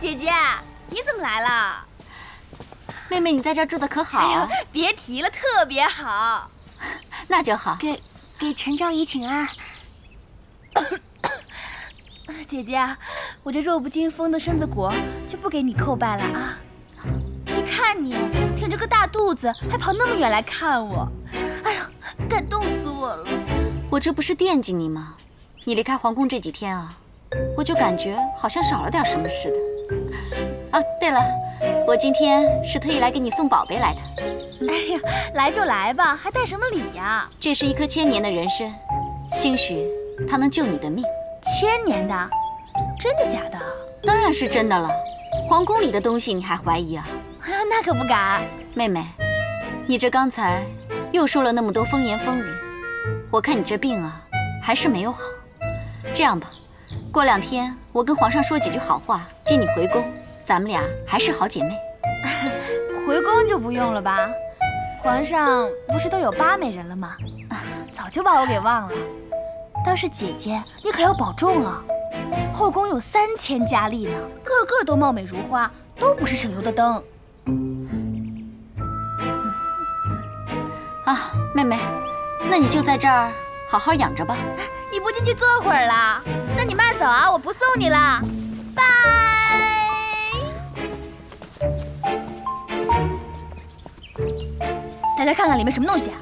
姐姐，你怎么来了？妹妹，你在这儿住的可好啊？别提了，特别好。那就好。给陈昭仪请安。姐姐，我这弱不禁风的身子骨就不给你叩拜了啊！你看你挺着个大肚子，还跑那么远来看我，哎呀，感动死我了。我这不是惦记你吗？你离开皇宫这几天啊，我就感觉好像少了点什么似的。啊，对了，我今天是特意来给你送宝贝来的。哎呀，来就来吧，还带什么礼呀？这是一颗1000年的人参，兴许它能救你的命。1000年的？真的假的？当然是真的了。皇宫里的东西你还怀疑啊？哎呀，那可不敢。妹妹，你这刚才又说了那么多风言风语，我看你这病啊还是没有好。这样吧，过2天我跟皇上说几句好话，接你回宫，咱们俩还是好姐妹。回宫就不用了吧？皇上不是都有8美人了吗？早就把我给忘了。倒是姐姐，你可要保重啊！后宫有3000佳丽呢，个个都貌美如花，都不是省油的灯。啊，妹妹，那你就在这儿好好养着吧。你不进去坐会儿了？那你慢走啊，我不送你了，拜。大家看看里面什么东西啊？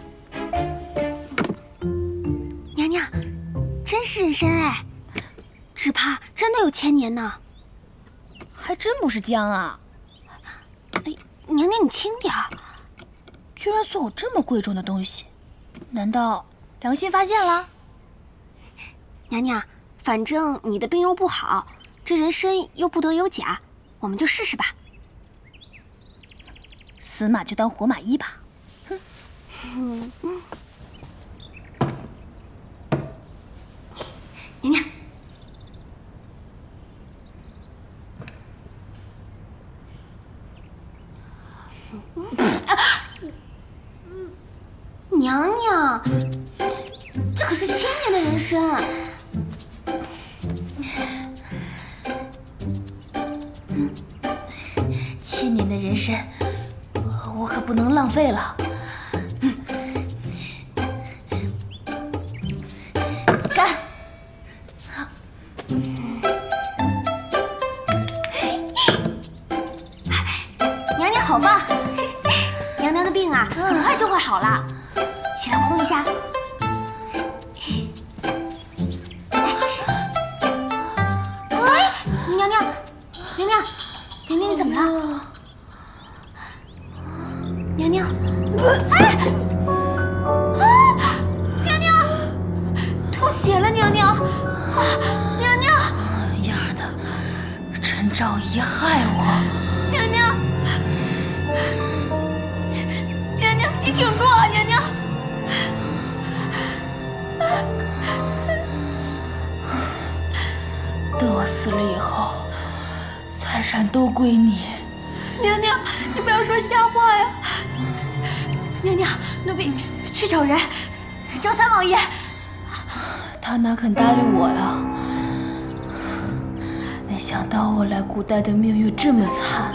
娘娘，真是人参哎，只怕真的有1000年呢。还真不是姜啊！哎，娘娘你轻点儿。居然送我这么贵重的东西，难道良心发现了？娘娘，反正你的病又不好，这人参又不得有假，我们就试试吧。死马就当活马医吧。哼。娘娘。娘娘，这可是1000年的人参。1000年的人参，我可不能浪费了。干！娘娘好棒！娘娘的病啊，很快就会好了。起来活动一下。哎，娘娘，娘娘，娘娘你怎么了？娘娘，哎，娘娘，吐血了，娘娘，娘娘，丫的，陈昭仪害我！娘娘，娘娘，你挺住啊，娘娘。等我死了以后，财产都归你。娘娘，你不要说瞎话呀！娘娘，奴婢去找人，找三王爷。他哪肯搭理我呀？没想到我来古代的命运这么惨。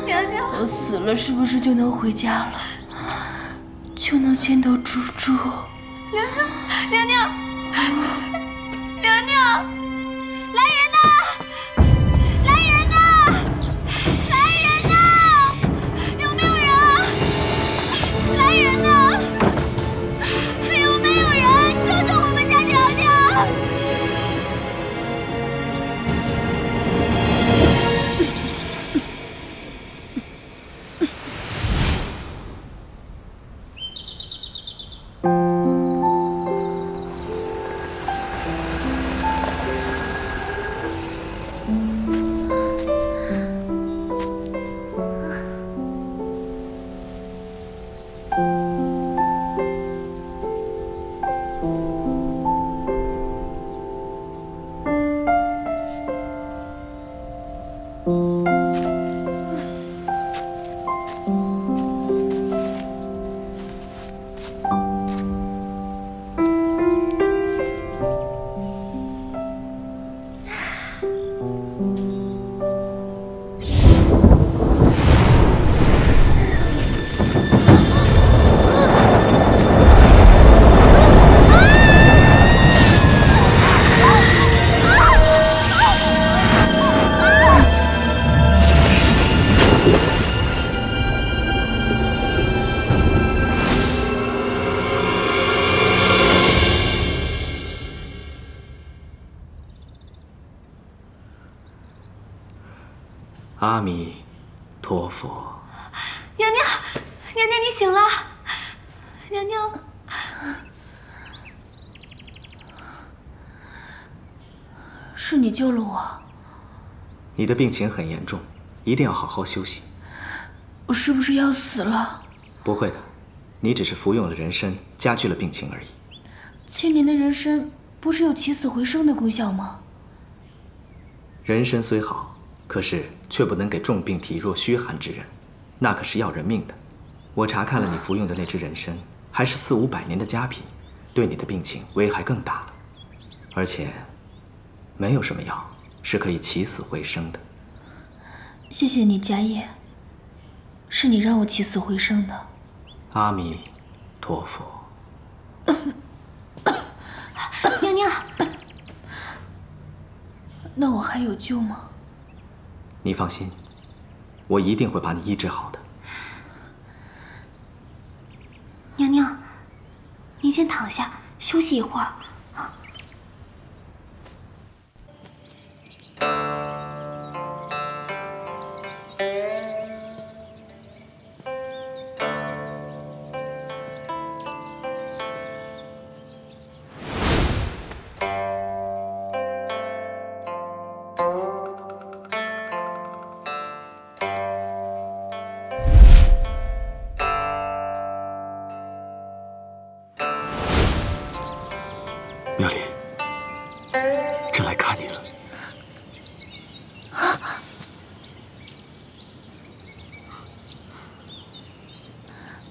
娘娘，我死了是不是就能回家了？就能见到猪猪？娘娘，娘娘，娘娘，来人呐！来人呐！来人呐！有没有人？来人呐！有没有人救救我们家娘娘？阿弥陀佛。娘娘，娘娘，你醒了。娘娘，是你救了我。你的病情很严重，一定要好好休息。我是不是要死了？不会的，你只是服用了人参，加剧了病情而已。1000年的人参不是有起死回生的功效吗？人参虽好，可是却不能给重病体弱虚寒之人，那可是要人命的。我查看了你服用的那支人参，还是4、500年的佳品，对你的病情危害更大了。而且，没有什么药是可以起死回生的。谢谢你，迦叶，是你让我起死回生的。阿弥陀佛。娘娘，那我还有救吗？你放心，我一定会把你医治好的。娘娘，您先躺下休息一会儿。妙丽，朕来看你了。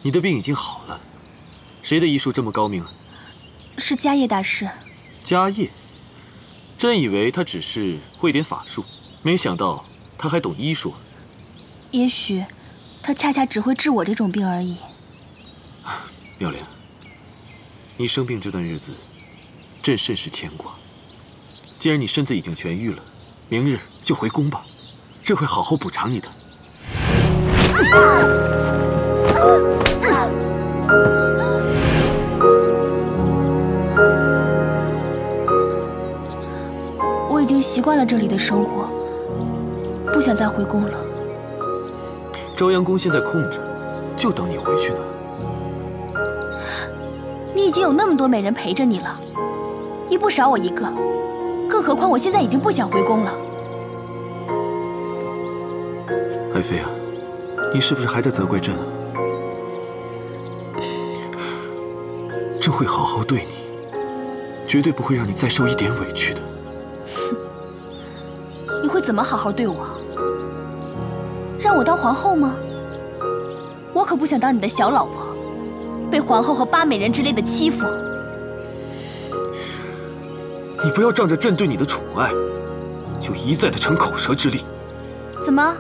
你的病已经好了，谁的医术这么高明啊？是迦叶大师。迦叶，朕以为他只是会点法术，没想到他还懂医术。也许，他恰恰只会治我这种病而已。妙莲，你生病这段日子，朕甚是牵挂。既然你身子已经痊愈了，明日就回宫吧，朕会好好补偿你的。我已经习惯了这里的生活，不想再回宫了。朝阳宫现在空着，就等你回去呢。你已经有那么多美人陪着你了，你不少我一个，更何况我现在已经不想回宫了。爱妃啊，你是不是还在责怪朕啊？朕会好好对你，绝对不会让你再受一点委屈的。你会怎么好好对我？让我当皇后吗？我可不想当你的小老婆，被皇后和8美人之类的欺负。你不要仗着朕对你的宠爱，就一再的逞口舌之利。怎么，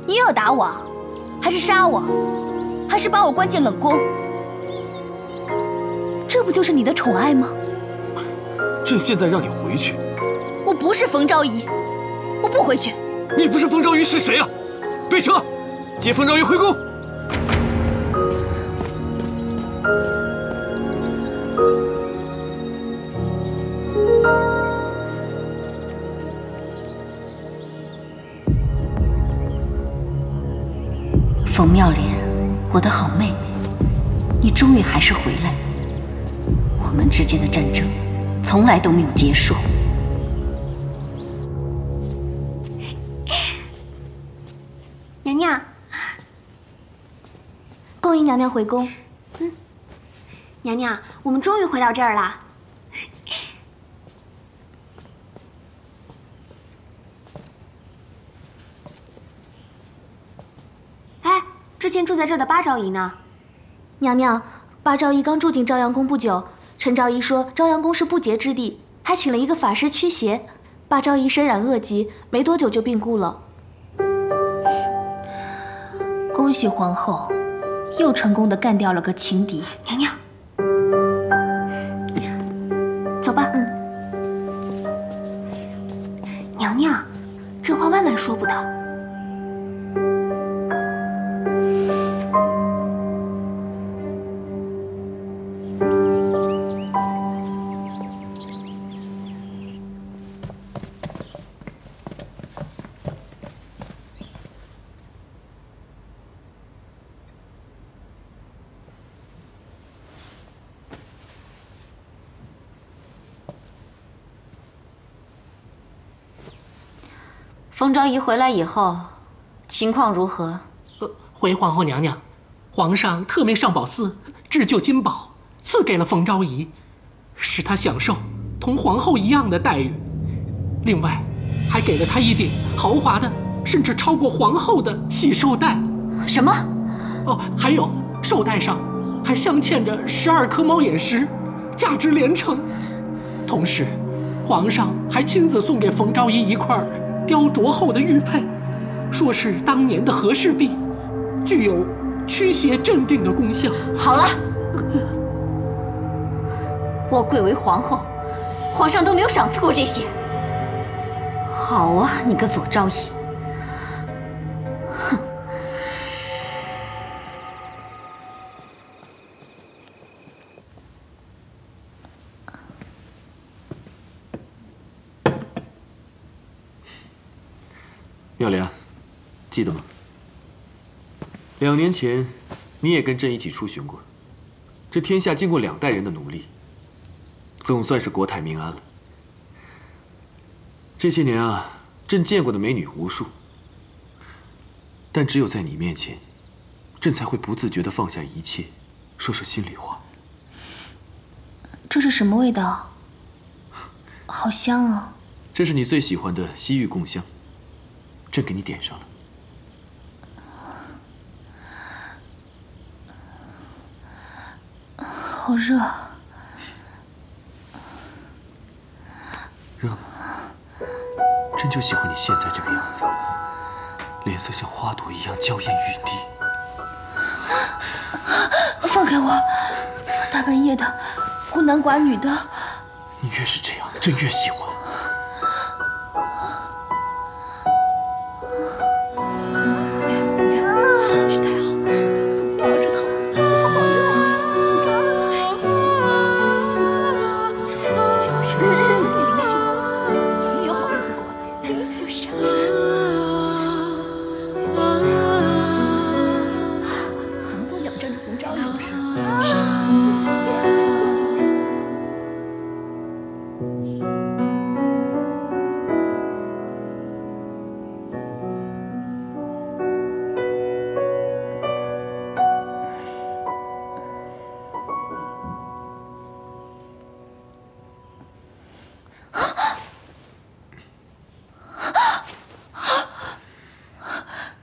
你又要打我，还是杀我，还是把我关进冷宫？这不就是你的宠爱吗？朕现在让你回去。我不是冯昭仪，我不回去。你不是冯昭仪是谁啊？备车，接冯昭仪回宫。冯妙莲，我的好妹妹，你终于还是回来了。我们之间的战争从来都没有结束。娘娘，恭迎娘娘回宫。娘娘，我们终于回到这儿了。哎，之前住在这儿的八昭仪呢？娘娘，八昭仪刚住进朝阳宫不久，陈昭仪说朝阳宫是不洁之地，还请了一个法师驱邪。八昭仪身染恶疾，没多久就病故了。恭喜皇后，又成功的干掉了个情敌。娘娘，走吧。娘娘，这话万万说不得。冯昭仪回来以后，情况如何？回皇后娘娘，皇上特命上宝寺制就金宝，赐给了冯昭仪，使她享受同皇后一样的待遇。另外，还给了她一顶豪华的，甚至超过皇后的喜寿带。什么？哦，还有寿带上还镶嵌着12颗猫眼石，价值连城。同时，皇上还亲自送给冯昭仪一块雕琢后的玉佩，说是当年的和氏璧，具有驱邪镇定的功效。好了，我贵为皇后，皇上都没有赏赐过这些。好啊，你个左昭仪！哼！妙莲，记得吗？2年前，你也跟朕一起出巡过。这天下经过2代人的努力，总算是国泰民安了。这些年啊，朕见过的美女无数，但只有在你面前，朕才会不自觉地放下一切，说说心里话。这是什么味道？好香啊！这是你最喜欢的西域贡香，朕给你点上了。好热。热吗？朕就喜欢你现在这个样子，脸色像花朵一样娇艳欲滴。放开我！大半夜的，孤男寡女的。你越是这样，朕越喜欢。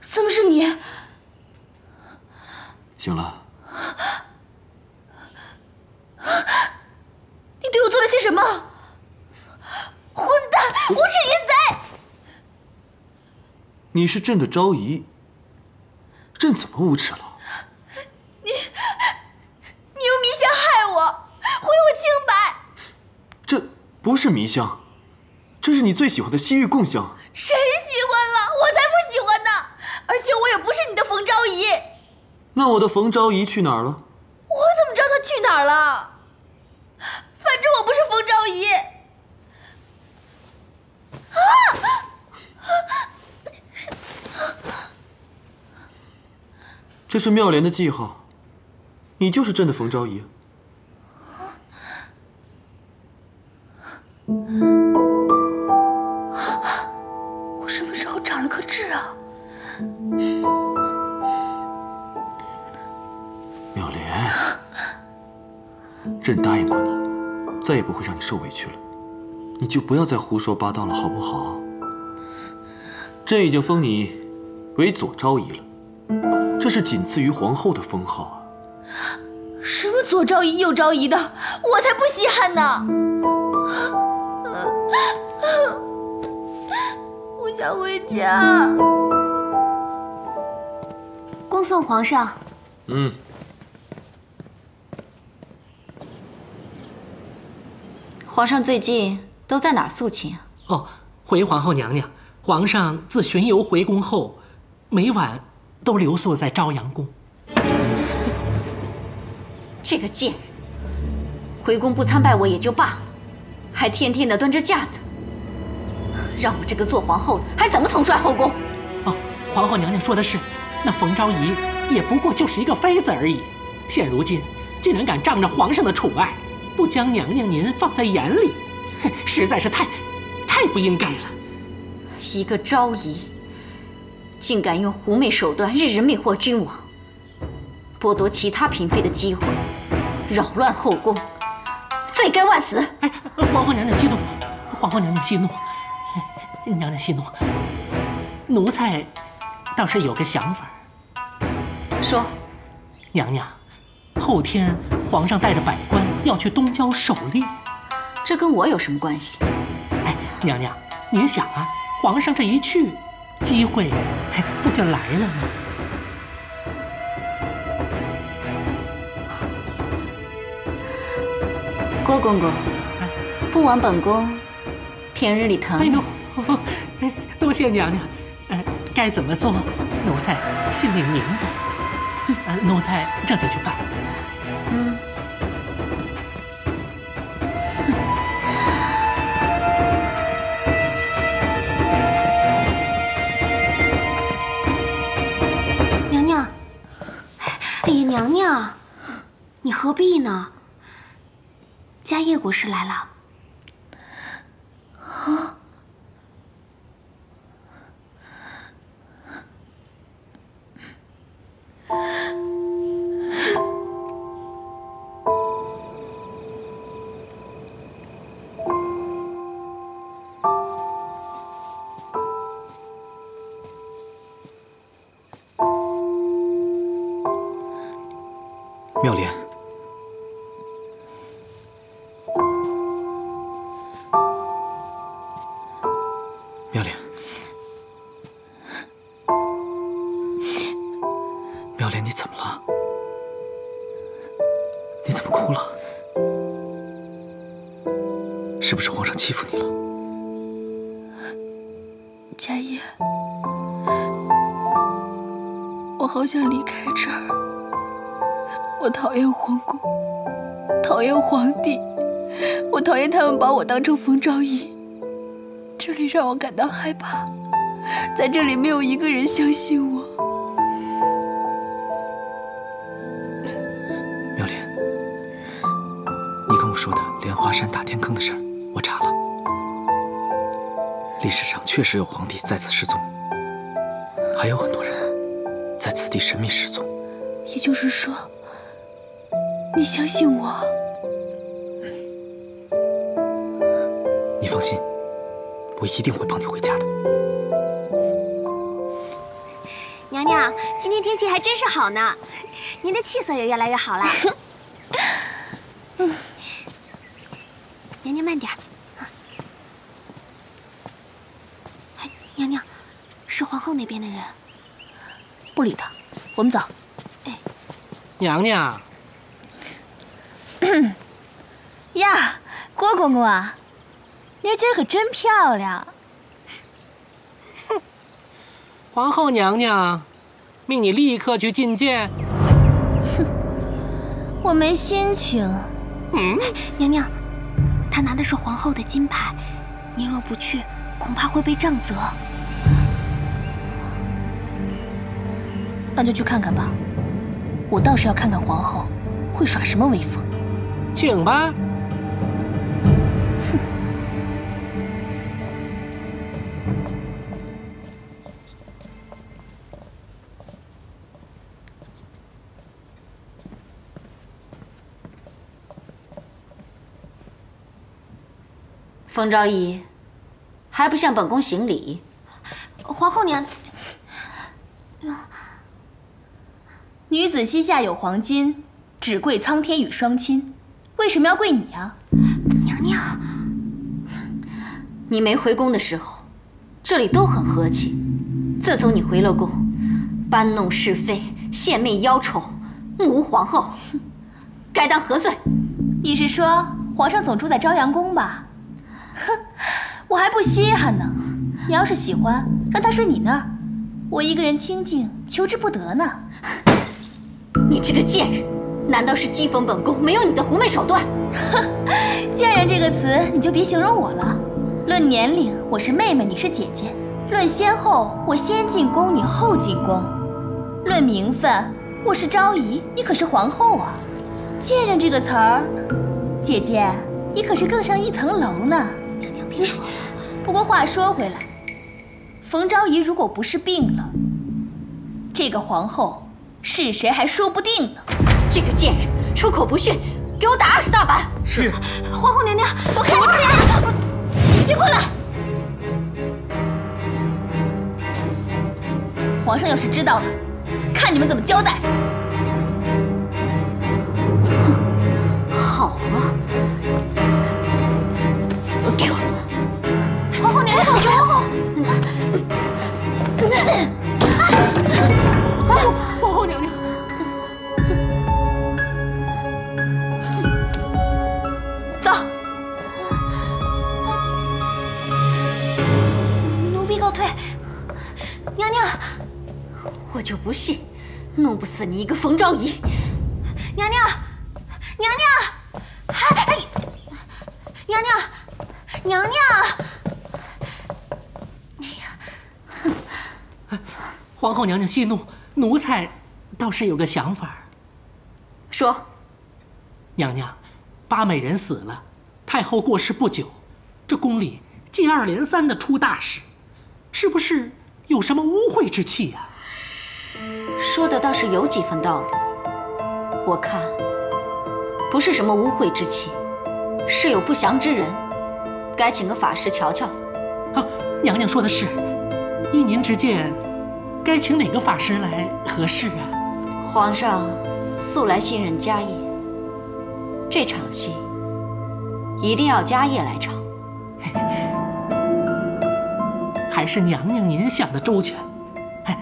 怎么是你？醒了。你对我做了些什么？混蛋，无耻淫贼！你是朕的昭仪，朕怎么无耻了？你用迷香害我，毁我清白。这不是迷香，这是你最喜欢的西域贡香。谁喜欢了？我才不喜欢呢！而且我也不是你的冯昭仪。那我的冯昭仪去哪儿了？我怎么知道她去哪儿了？反正我不是冯昭仪。这是妙莲的记号，你就是朕的冯昭仪。我什么时候长了颗痣啊？妙莲，朕答应过你，再也不会让你受委屈了，你就不要再胡说八道了，好不好？朕已经封你为左昭仪了，这是仅次于皇后的封号啊。什么左昭仪右昭仪的，我才不稀罕呢！我想回家。恭送皇上。皇上最近都在哪儿肃亲啊？哦，回皇后娘娘，皇上自巡游回宫后，每晚都留宿在朝阳宫。这个贱人，回宫不参拜我也就罢了，还天天的端着架子，让我这个做皇后的还怎么统帅后宫？哦，皇后娘娘说的是，那冯昭仪也不过就是一个妃子而已，现如今竟然敢仗着皇上的宠爱，不将娘娘您放在眼里，实在是太不应该了。一个昭仪，竟敢用狐媚手段日日魅惑君王，剥夺其他嫔妃的机会，扰乱后宫，罪该万死！哎，皇后娘娘息怒，皇后娘娘息怒，娘娘息怒。奴才倒是有个想法。说，娘娘，后天皇上带着百官要去东郊狩猎，这跟我有什么关系？哎，娘娘，您想啊，皇上这一去，机会不就来了吗？郭公公，不枉本宫平日里疼你。哎呦，多谢娘娘。该怎么做，奴才心里明白。奴才这就去办。娘娘，哎呀，娘娘，你何必呢？家业国师来了。啊！妙莲，妙莲，妙莲，你怎么了？你怎么哭了？是不是皇上欺负你了？家业，我好想离开这儿。我讨厌皇宫，讨厌皇帝，我讨厌他们把我当成冯昭仪。这里让我感到害怕，在这里没有一个人相信我。妙莲，你跟我说的莲花山打天坑的事儿，我查了，历史上确实有皇帝在此失踪，还有很多人在此地神秘失踪。也就是说，你相信我？你放心，我一定会帮你回家的。娘娘，今天天气还真是好呢，您的气色也越来越好了。娘娘慢点。哎，娘娘，是皇后那边的人。不理他，我们走。哎，娘娘。呀，郭公公啊，妮儿今儿可真漂亮。皇后娘娘命你立刻去觐见。哼，我没心情。娘娘，他拿的是皇后的金牌，您若不去，恐怕会被杖责。那就去看看吧，我倒是要看看皇后会耍什么威风。请吧。冯昭仪，还不向本宫行礼？皇后娘，女子膝下有黄金，只跪苍天与双亲。为什么要跪你啊？娘娘，你没回宫的时候，这里都很和气。自从你回了宫，搬弄是非、献媚妖丑、目无皇后，该当何罪？你是说皇上总住在朝阳宫吧？哼，我还不稀罕呢。你要是喜欢，让他睡你那儿，我一个人清静，求之不得呢。你这个贱人，难道是讥讽本宫没有你的狐媚手段？哼，贱人这个词你就别形容我了。论年龄，我是妹妹，你是姐姐；论先后，我先进宫，你后进宫；论名分，我是昭仪，你可是皇后啊。贱人这个词儿，姐姐，你可是更上一层楼呢。娘娘别说了。不过话说回来，冯昭仪如果不是病了，这个皇后是谁还说不定呢。这个贱人出口不逊，给我打20大板！是。皇后娘娘，我看你脸，别过来！皇上要是知道了，看你们怎么交代。好啊，给我！皇后娘娘，皇后！皇后娘娘，走。奴婢告退。娘娘，我就不信弄不死你一个冯昭仪！娘娘，娘娘，哎，娘娘，娘娘。皇后娘娘息怒，奴才倒是有个想法。说。娘娘，八美人死了，太后过世不久，这宫里接二连三的出大事，是不是有什么污秽之气呀？说的倒是有几分道理。我看不是什么污秽之气，是有不祥之人，该请个法师瞧瞧。啊，娘娘说的是，依您之见，该请哪个法师来合适啊？皇上素来信任家业，这场戏一定要家业来唱。还是娘娘您想的周全，哎，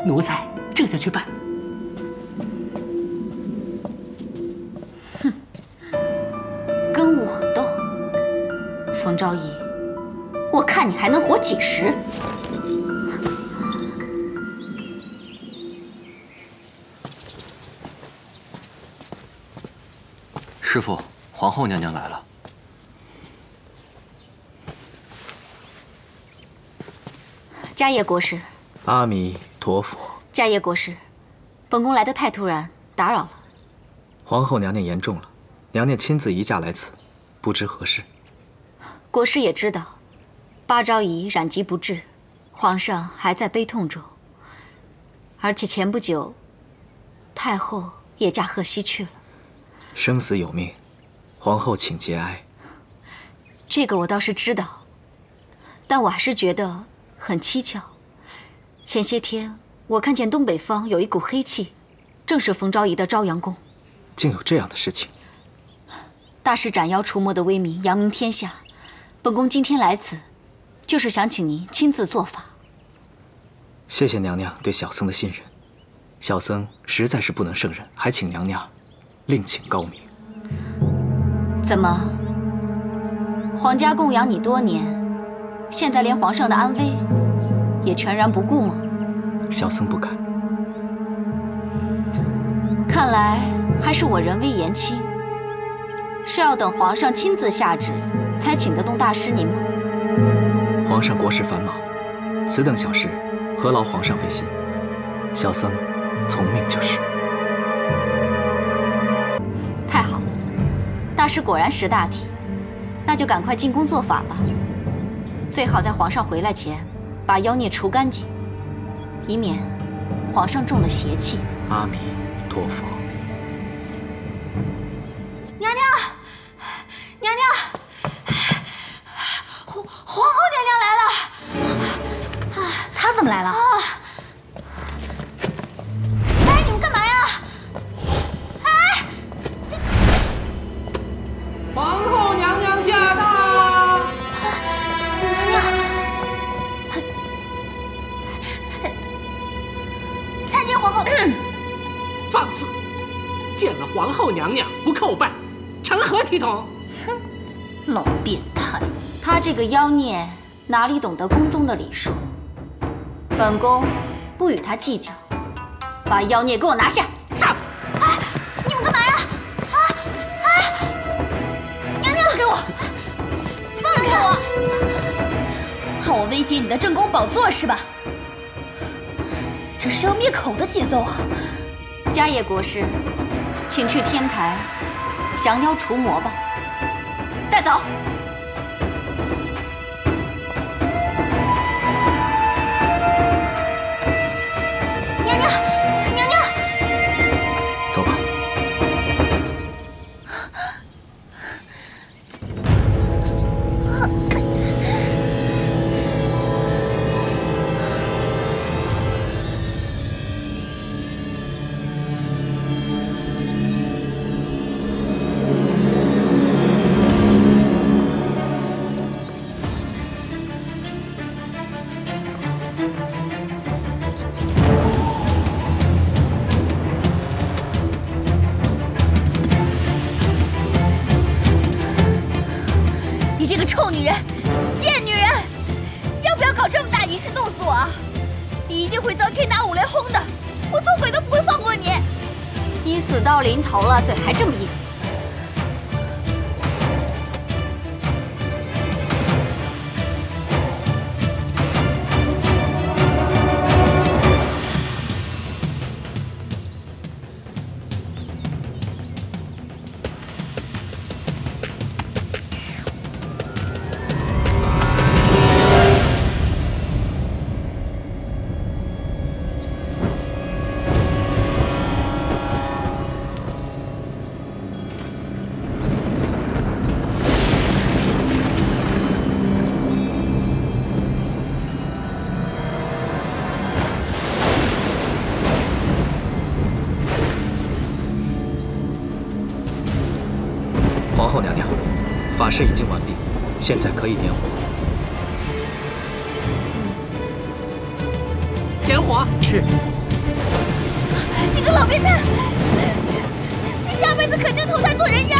奴才这就去办。哼，跟我斗，冯昭仪，我看你还能活几时？师父，皇后娘娘来了。迦叶国师。阿弥陀佛。迦叶国师，本宫来得太突然，打扰了。皇后娘娘言重了，娘娘亲自移驾来此，不知何事。国师也知道，八昭仪染疾不治，皇上还在悲痛中。而且前不久，太后也驾鹤西去了。生死有命，皇后请节哀。这个我倒是知道，但我还是觉得很蹊跷。前些天我看见东北方有一股黑气，正是冯昭仪的朝阳宫。竟有这样的事情！大师斩妖除魔的威名扬名天下，本宫今天来此，就是想请您亲自做法。谢谢娘娘对小僧的信任，小僧实在是不能胜任，还请娘娘另请高明。怎么？皇家供养你多年，现在连皇上的安危也全然不顾吗？小僧不敢。看来还是我人微言轻，是要等皇上亲自下旨才请得动大师您吗？皇上国事繁忙，此等小事何劳皇上费心？小僧从命就是。太好了，大师果然识大体，那就赶快进宫做法吧。最好在皇上回来前把妖孽除干净，以免皇上中了邪气。阿弥陀佛。娘娘，娘娘，皇后娘娘来了。她怎么来了？哎，你们干嘛呀？哎，这皇后娘娘驾到！娘娘，参见皇后。放肆！见了皇后娘娘不叩拜，成何体统？哼，老变态！他这个妖孽哪里懂得宫中的礼数？本宫不与他计较，把妖孽给我拿下！上！哎，你们干嘛呀？啊！哎，娘娘，放开我！放开我！怕我威胁你的正宫宝座是吧？这是要灭口的节奏啊！迦叶国师，请去天台降妖除魔吧。带走。你是弄死我啊！你一定会遭天打五雷轰的，我做鬼都不会放过你。你死到临头了，嘴还这么硬。皇后娘娘，法事已经完毕，现在可以点火。点火。是。你个老变态！你下辈子肯定投胎做人妖！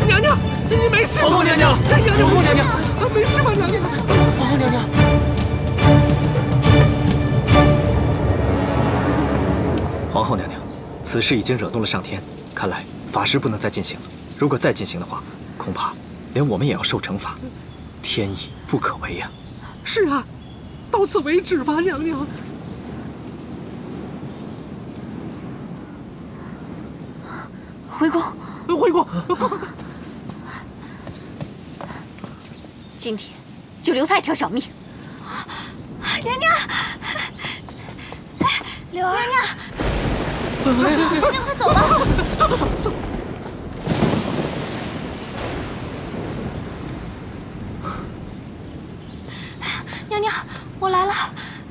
娘娘，你没事吧？皇后娘娘，娘娘，皇后娘娘，没事吧？娘娘，皇后娘娘。皇后娘娘，此事已经惹动了上天，看来法事不能再进行了。如果再进行的话，恐怕连我们也要受惩罚，天意不可违呀。是啊，到此为止吧，娘娘。回宫，回宫。今天就留他一条小命。娘娘，柳儿，娘娘，快走吧。走。娘娘，我来了，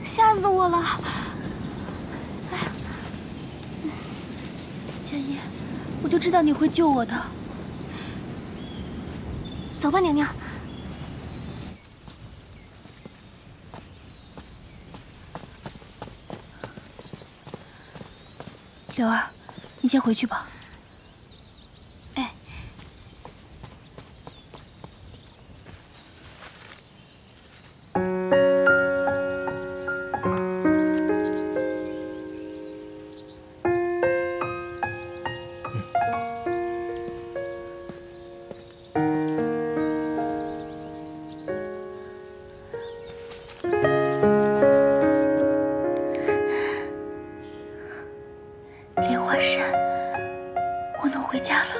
吓死我了！千叶，我就知道你会救我的。走吧，娘娘。柳儿，你先回去吧。哎。莲花山，我能回家了。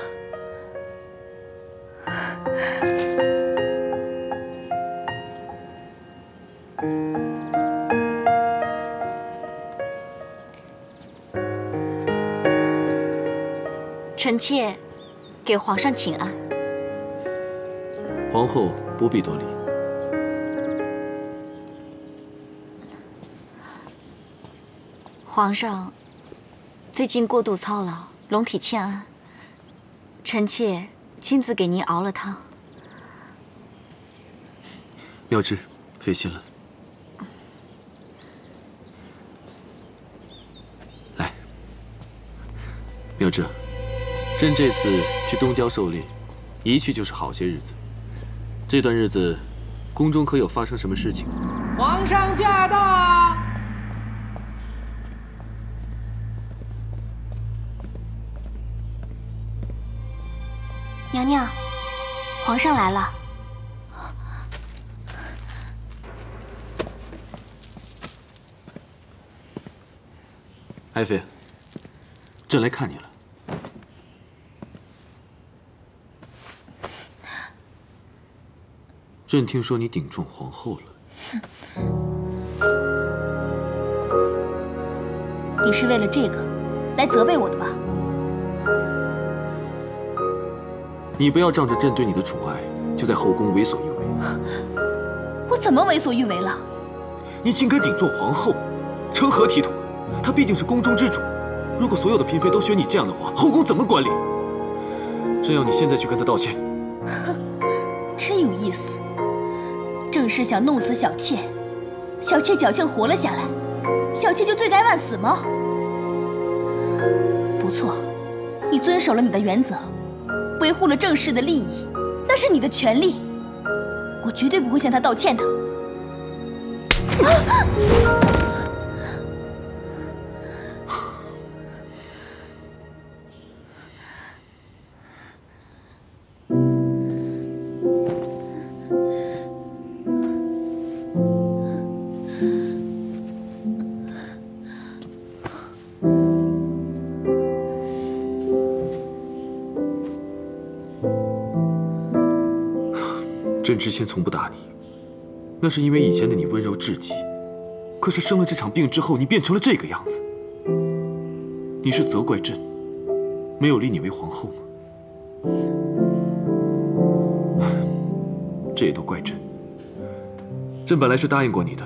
臣妾给皇上请安。皇后不必多礼。皇上最近过度操劳，龙体欠安，臣妾亲自给您熬了汤。妙芝，费心了。来，妙芝，朕这次去东郊狩猎，一去就是好些日子。这段日子，宫中可有发生什么事情？皇上驾到！娘娘，皇上来了。爱妃，朕来看你了。朕听说你顶撞皇后了。你是为了这个来责备我的吧？你不要仗着朕对你的宠爱，就在后宫为所欲为。我怎么为所欲为了？你竟敢顶撞皇后，成何体统？她毕竟是宫中之主，如果所有的嫔妃都学你这样的话，后宫怎么管理？朕要你现在去跟她道歉。真有意思。正是想弄死小妾，小妾侥幸活了下来，小妾就罪该万死吗？不错，你遵守了你的原则，维护了正室的利益，那是你的权利，我绝对不会向他道歉的。朕之前从不打你，那是因为以前的你温柔至极。可是生了这场病之后，你变成了这个样子。你是责怪朕没有立你为皇后吗？这也都怪朕。朕本来是答应过你的，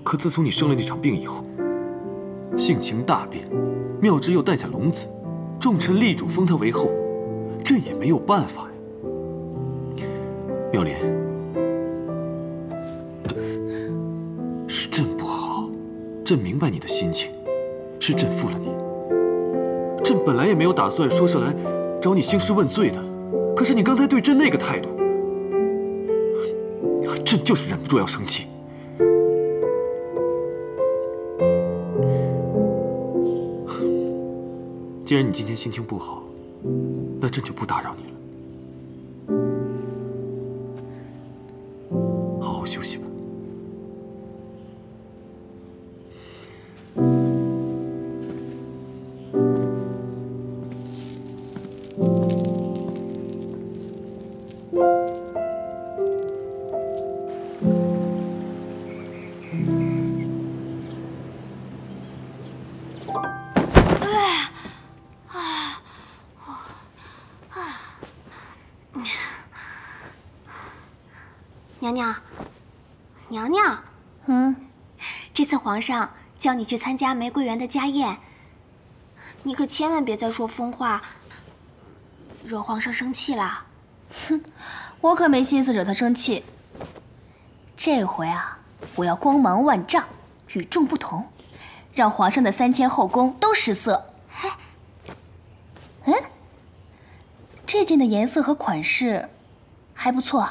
可自从你生了那场病以后，性情大变，妙芝又诞下龙子，众臣力主封她为后，朕也没有办法呀。妙莲，是朕不好，朕明白你的心情，是朕负了你。朕本来也没有打算说是来找你兴师问罪的，可是你刚才对朕那个态度，朕就是忍不住要生气。既然你今天心情不好，那朕就不打扰你了。好好休息吧。娘娘，娘娘，这次皇上叫你去参加玫瑰园的家宴，你可千万别再说疯话，惹皇上生气了。哼，我可没心思惹他生气。这回啊，我要光芒万丈，与众不同，让皇上的3000后宫都失色。这件的颜色和款式还不错。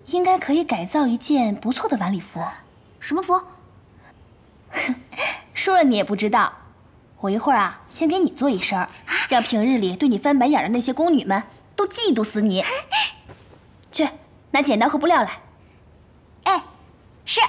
应该可以改造一件不错的晚礼服。什么服？说了你也不知道。我一会儿啊，先给你做一身，让平日里对你翻白眼的那些宫女们都嫉妒死你。去，拿剪刀和布料来。哎，是。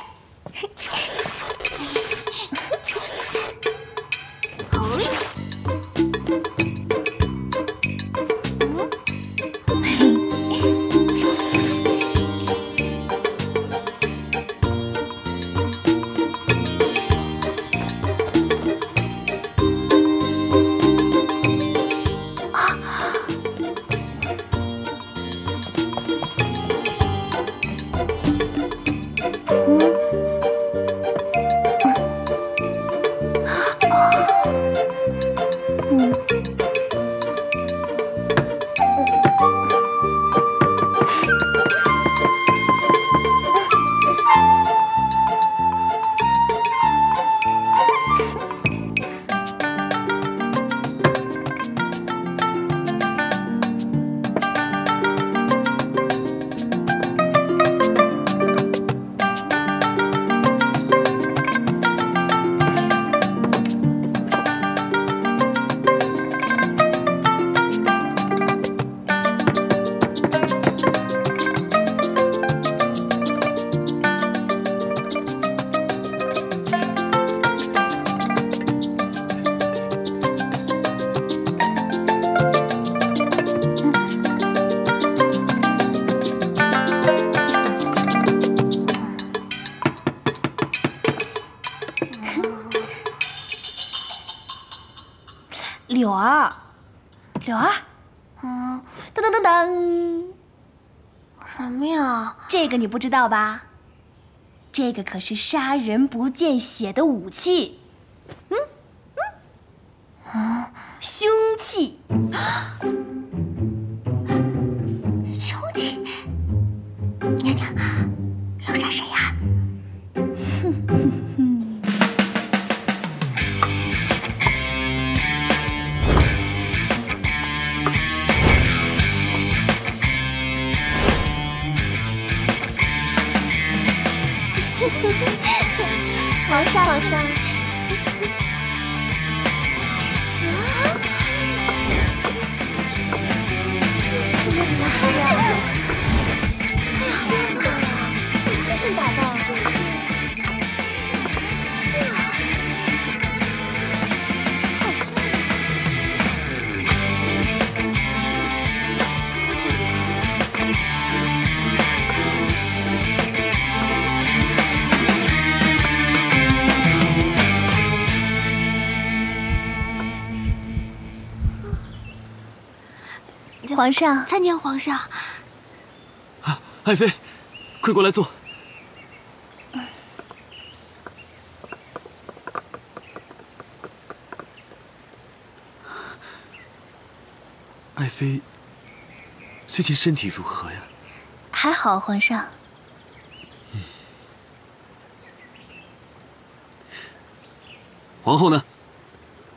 柳儿，柳儿，噔噔噔噔，什么呀？这个你不知道吧？这个可是杀人不见血的武器，凶器。凶器？皇上，皇上。真是打扮啊！皇上，参见皇上。爱妃，快过来坐。爱妃，最近身体如何呀？还好，皇上。皇后呢？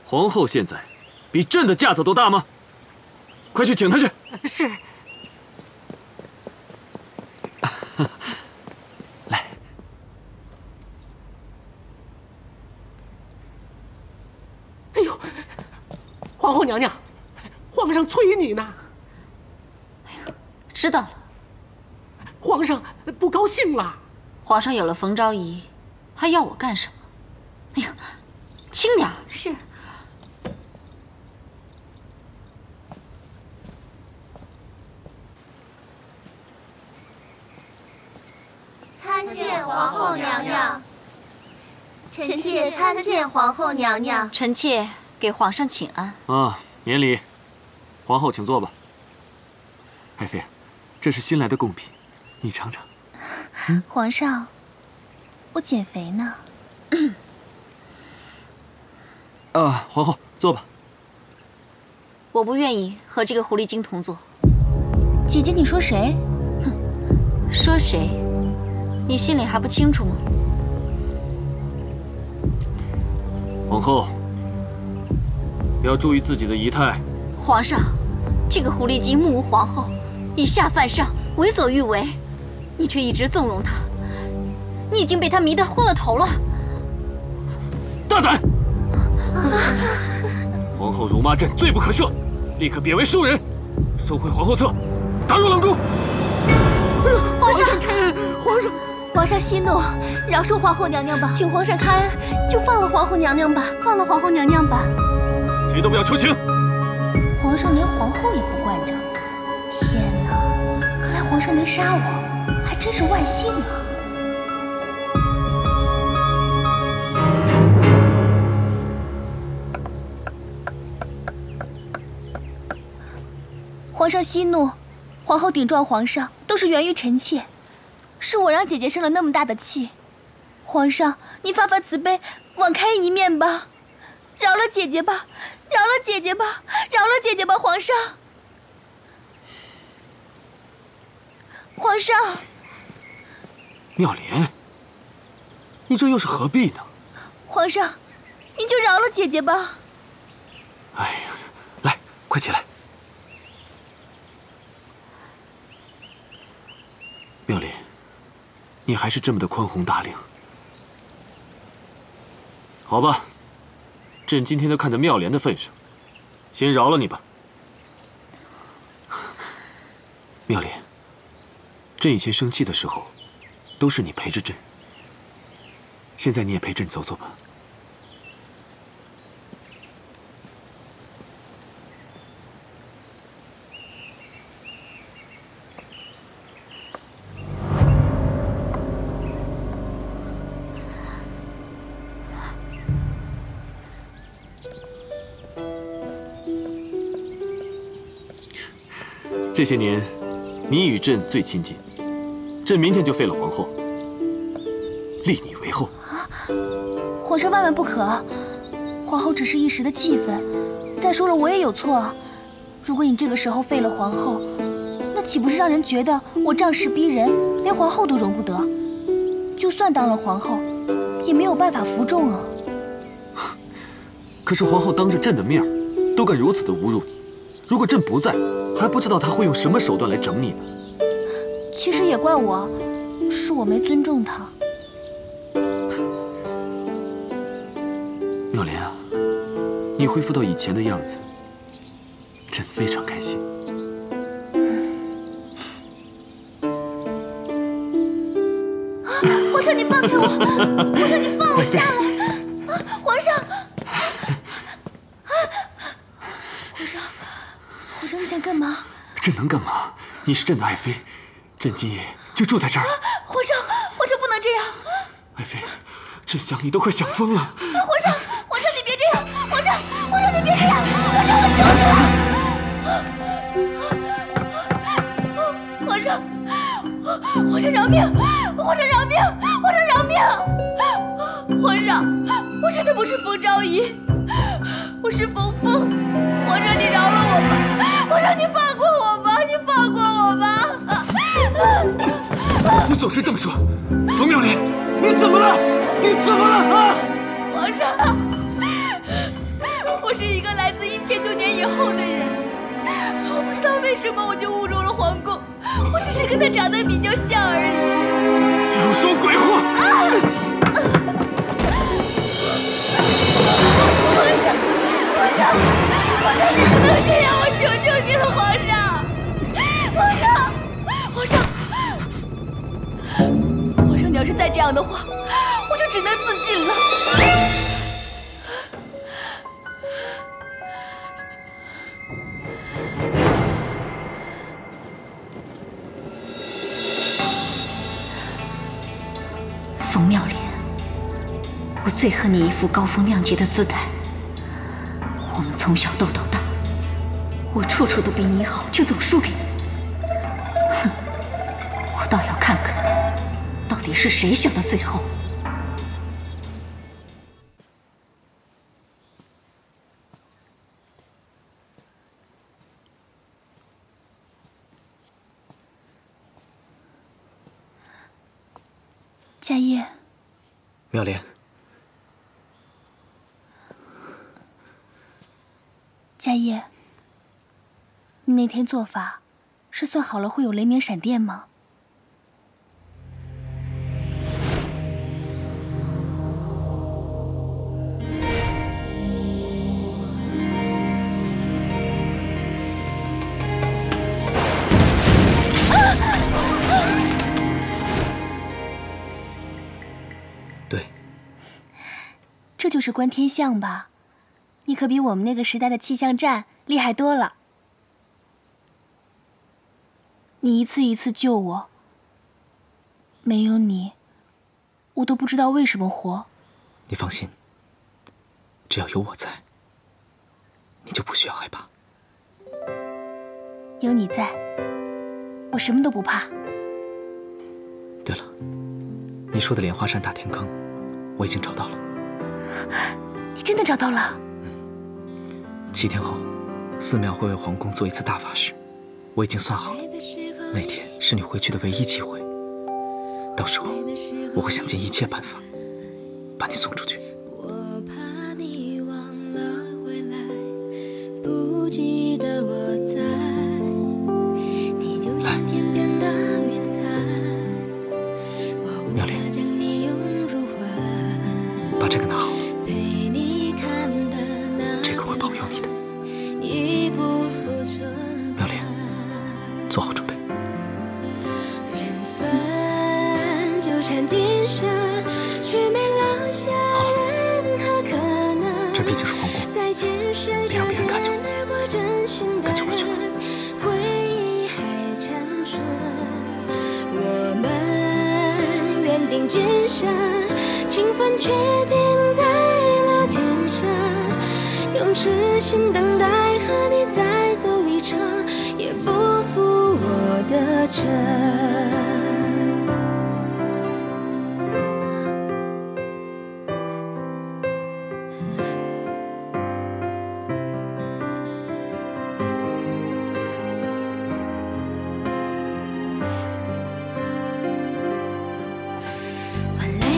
皇后现在比朕的架子都大吗？快去请她去。是。来。哎呦，皇后娘娘，皇上催你呢。知道了。皇上不高兴了。皇上有了冯昭仪，还要我干什么？哎呀，轻点儿。是。参见皇后娘娘。臣妾参见皇后娘娘。臣妾给皇上请安。啊，免礼。皇后请坐吧。爱妃，这是新来的贡品，你尝尝。皇上，我减肥呢。皇后坐吧。我不愿意和这个狐狸精同坐。姐姐，你说谁？哼，说谁？你心里还不清楚吗？皇后，要注意自己的仪态。皇上，这个狐狸精目无皇后，以下犯上，为所欲为，你却一直纵容她，你已经被她迷得昏了头了。大胆！皇后辱骂朕，罪不可赦，立刻贬为庶人，收回皇后册，打入冷宫。皇上，皇上息怒，饶恕皇后娘娘吧，请皇上开恩，就放了皇后娘娘吧，放了皇后娘娘吧。谁都不要求情。皇上连皇后也不惯着，天哪！看来皇上没杀我，还真是万幸啊！皇上息怒，皇后顶撞皇上，都是源于臣妾，是我让姐姐生了那么大的气。皇上，你发发慈悲，网开一面吧，饶了姐姐吧，饶了姐姐吧，饶了姐姐吧，皇上。皇上，妙莲，你这又是何必呢？皇上，您就饶了姐姐吧。哎呀，来，快起来。妙莲，你还是这么的宽宏大量。好吧，朕今天就看在妙莲的份上，先饶了你吧。妙莲，朕以前生气的时候，都是你陪着朕。现在你也陪朕走走吧。这些年，你与朕最亲近，朕明天就废了皇后，立你为后。皇上万万不可！皇后只是一时的气愤，再说了我也有错啊。如果你这个时候废了皇后，那岂不是让人觉得我仗势逼人，连皇后都容不得？就算当了皇后，也没有办法服众啊。可是皇后当着朕的面都敢如此的侮辱你，如果朕不在，还不知道她会用什么手段来整你呢。其实也怪我，是我没尊重她。你恢复到以前的样子，朕非常开心。皇上，你放开我！皇上，你放我下来！皇上！皇上，你想干嘛？朕能干嘛？你是朕的爱妃，朕今夜就住在这儿。皇上，不能这样！爱妃，朕想你都快想疯了。皇上，你别这样！皇上，你别这样！皇上，饶命！皇上饶命！皇上，我真的不是冯昭仪，我是冯峰。皇上，你饶了我吧！皇上，你放过我吧！你总是这么说，冯妙莲，你怎么了？啊！皇上，我是一个来自1000多年以后的人，我不知道为什么我就误入了皇宫，我只是跟他长得比较像而已。又说鬼话！皇上，你不能这样，我求求你了，皇上，你要是再这样的话，我就只能自尽了。冯妙莲，我最恨你一副高风亮节的姿态。我们从小斗到大，我处处都比你好，却总输给你。哼，我倒要看看，到底是谁笑到最后。家业，妙莲，家业，你那天做法是算好了会有雷鸣闪电吗？对，这就是观天象吧？你可比我们那个时代的气象站厉害多了。你一次一次救我，没有你，我都不知道为什么活。你放心，只要有我在，你就不需要害怕。有你在，我什么都不怕。对了，你说的莲花山大天坑，我已经找到了。你真的找到了？7天后，寺庙会为皇宫做一次大法事，我已经算好了。那天是你回去的唯一机会，到时候我会想尽一切办法把你送出去。我怕你忘了回来，不记得我在，你就像天边的云彩，我无法将你拥入怀。把这个拿好，陪你看的那这个会保佑你的。已不复存在。妙莲，做好准备。缠今生，却没留下任何可能。这毕竟是皇宫，别让别人看见我。赶紧回去吧。回忆还残存，我们缘定今生，情分决定在了今生。用痴心等待和你再走一程，也不负我的真。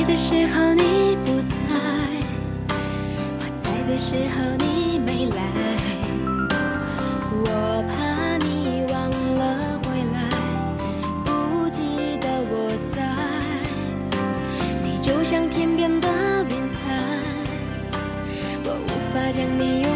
的时候你不在，我在的时候你没来，我怕你忘了回来，不记得我在，你就像天边的云彩，我无法将你拥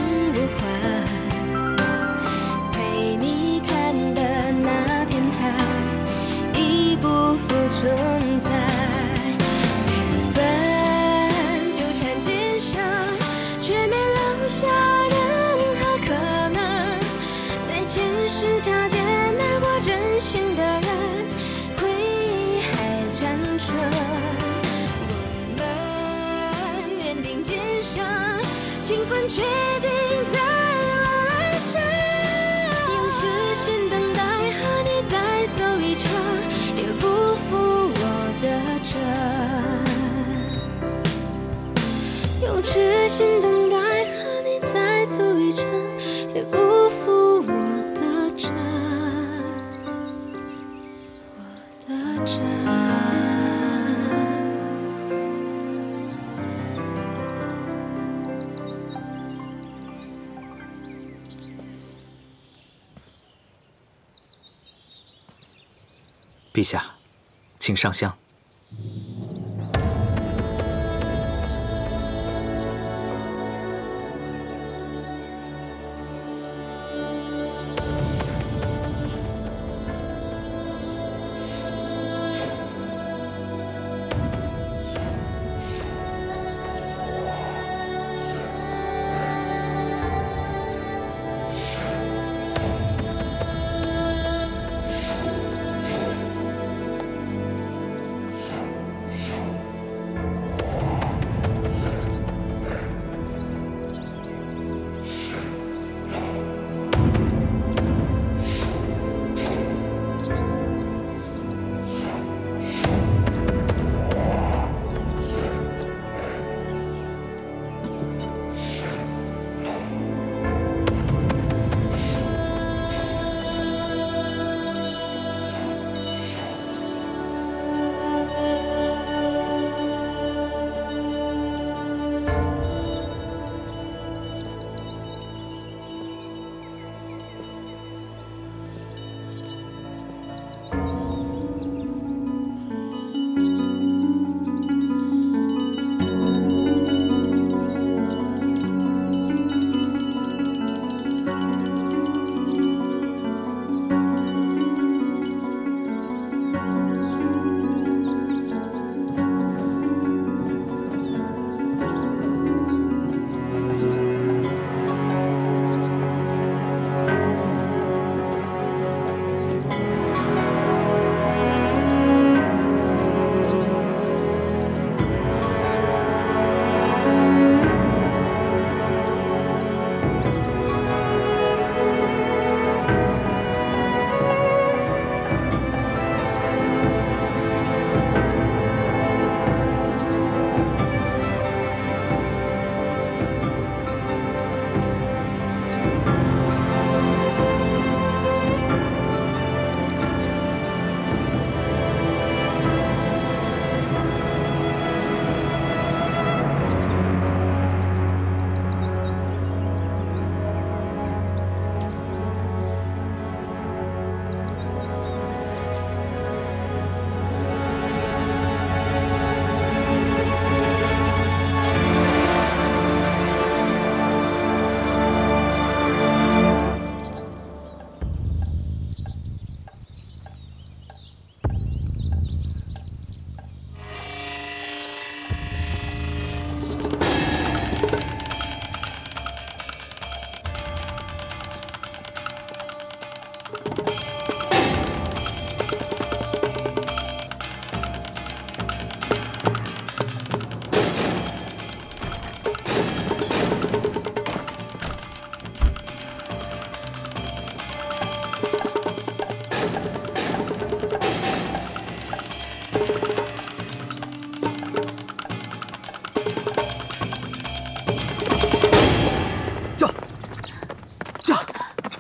心等待和你再走一程，也不负我的真，我的真。陛下，请上香。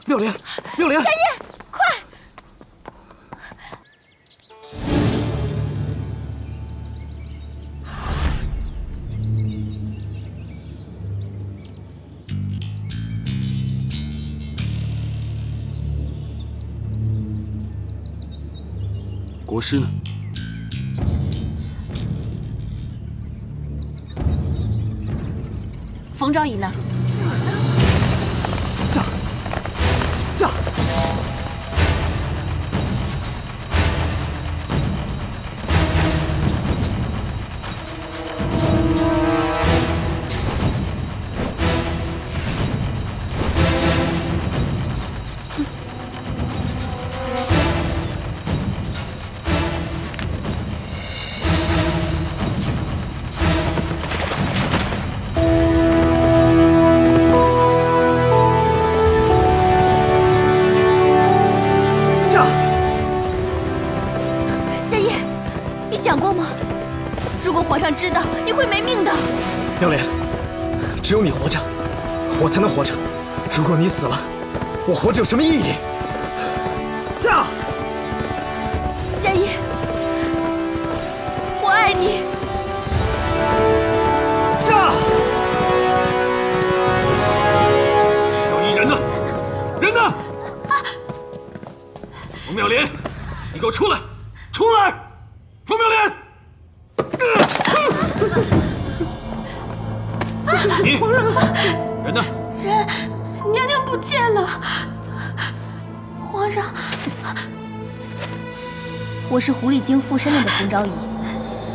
妙莲，妙莲，佳叶，快！国师呢？冯昭仪呢？驾！想过吗？如果皇上知道，你会没命的。妙莲，只有你活着，我才能活着。如果你死了，我活着有什么意义？驾！佳怡，我爱你。驾！赵一人呢？人呢？冯妙莲，你给我出来！出来！冯妙莲！你人呢？人，娘娘不见了。皇上，我是狐狸精附身了的冯昭仪，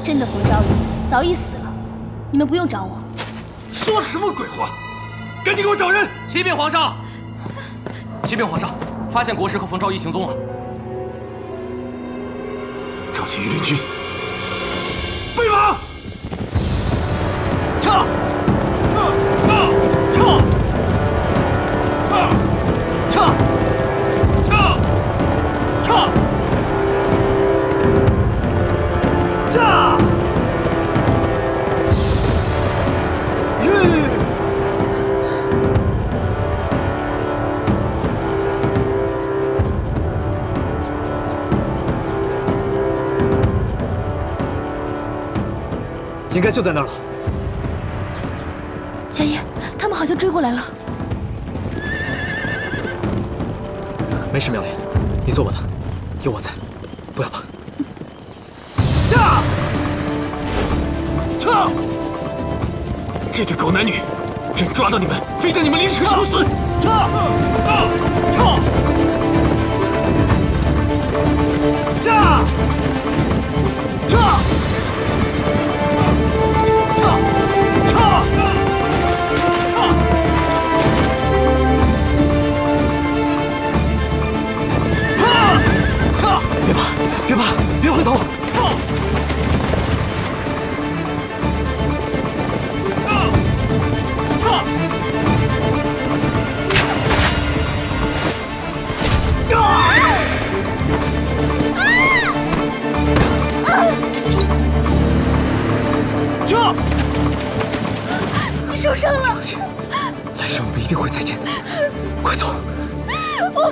真的冯昭仪早已死了，你们不用找我。说的什么鬼话！赶紧给我找人！启禀皇上！启禀皇上，发现国师和冯昭仪行踪了。召集御林军，备马！撤！撤！驾！应该就在那儿了。佳怡，他们好像追过来了。没事，妙莲，你坐稳了，有我在，不要怕。驾！撤！这对狗男女，朕抓到你们，非将你们凌迟处死！撤！撤！驾！撤！别怕，别回头！撤！你受伤了。放心，来生我们一定会再见的。快走！我不。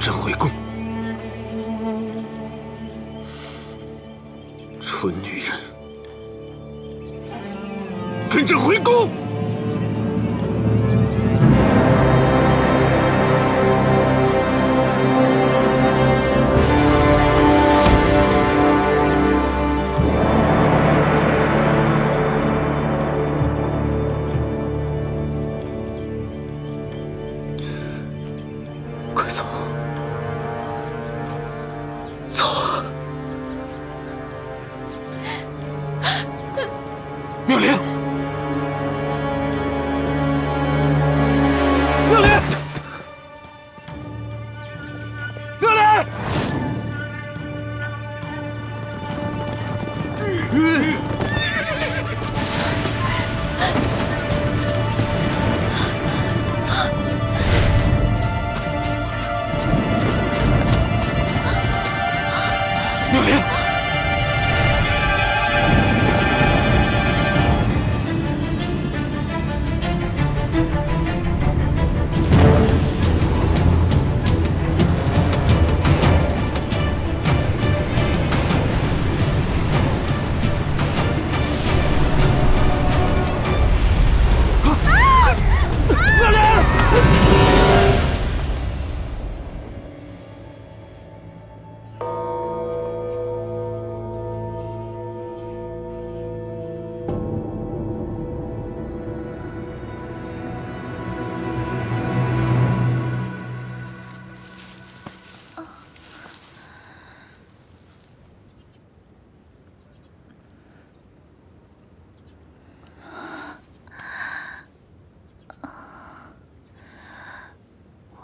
朕回宫，蠢女人，跟朕回宫！快走！妙莲，妙莲，妙莲！妙莲！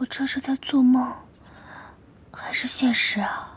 这是在做梦，还是现实啊？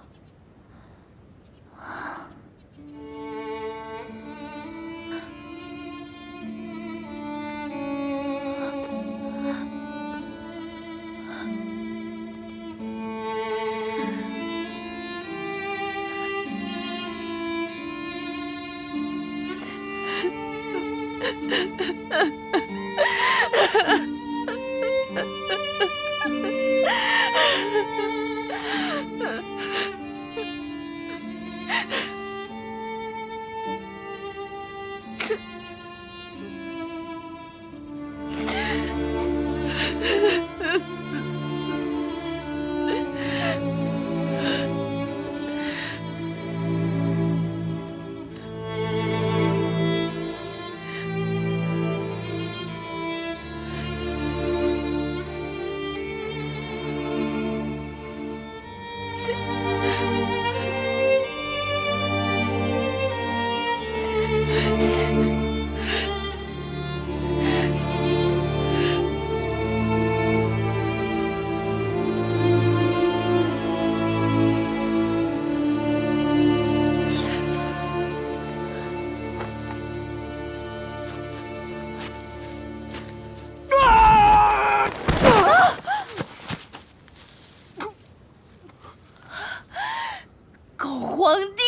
皇帝，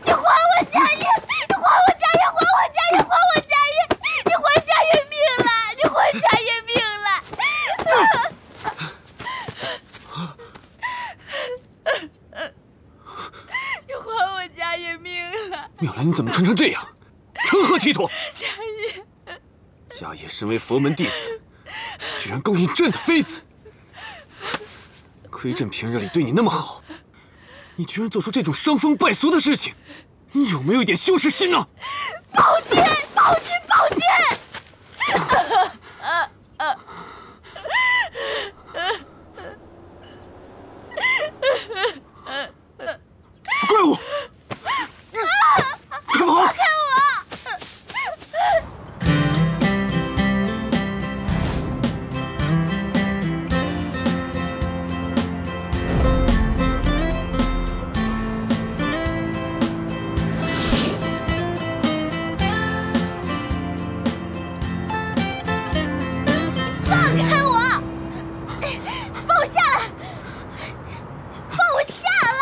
你还我家业！你还我家业！还我家业！还我家业！你还家业命了！你还家业命了！你还我家业命了！妙兰，你怎么穿成这样？成何体统？家业，家业身为佛门弟子，居然勾引朕的妃子，亏朕平日里对你那么好。 你居然做出这种伤风败俗的事情，你有没有一点羞耻心呢？宝君，宝君，宝君！怪物！快跑！放开我！放开我！放我下来！放我下来！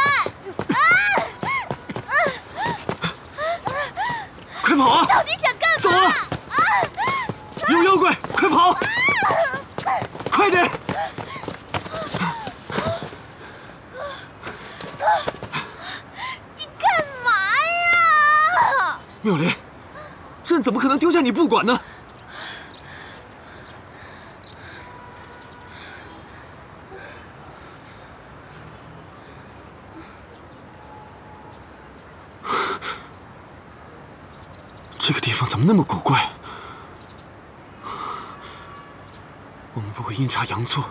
快跑啊！到底想干嘛？走啊！有妖怪，快跑！快点！你干嘛呀？妙莲，朕怎么可能丢下你不管呢？ 这个地方怎么那么古怪？我们不会阴差阳错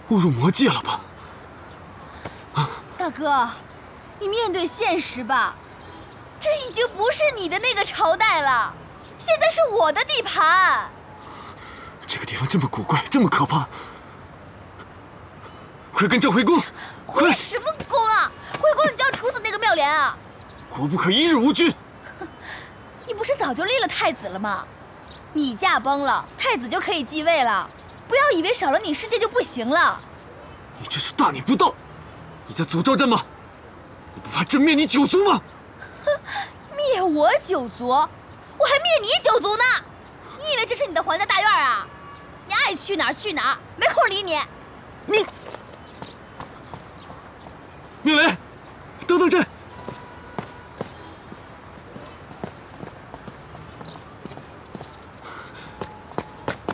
误入魔界了吧？大哥，你面对现实吧，这已经不是你的那个朝代了，现在是我的地盘。这个地方这么古怪，这么可怕，快跟朕回宫！快！回什么宫啊？回宫你就要处死那个妙莲啊！国不可一日无君。 你不是早就立了太子了吗？你驾崩了，太子就可以继位了。不要以为少了你，世界就不行了。你这是大逆不道！你在诅咒朕吗？你不怕朕灭你九族吗？哼，灭我九族？我还灭你九族呢！你以为这是你的皇家大院啊？你爱去哪儿去哪儿，没空理你。你，妙莲，等等朕！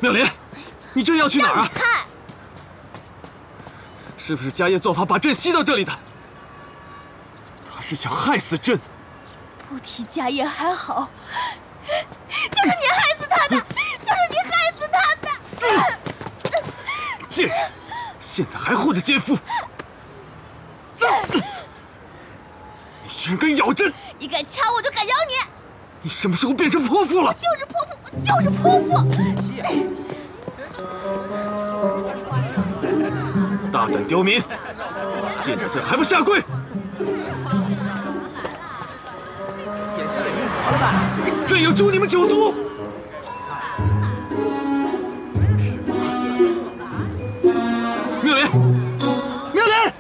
妙莲，你这要去哪儿啊？看，是不是家业做法把朕吸到这里的？他是想害死朕。不提家业还好，就是你害死他的，就是你害死他的！贱人，现在还护着奸夫！你居然敢咬朕！你敢掐我就敢咬你！你什么时候变成泼妇了？就是泼妇，就是泼妇！大胆刁民，见到朕还不下跪！朕要诛你们九族！妙莲，妙莲！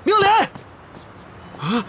妙莲！啊！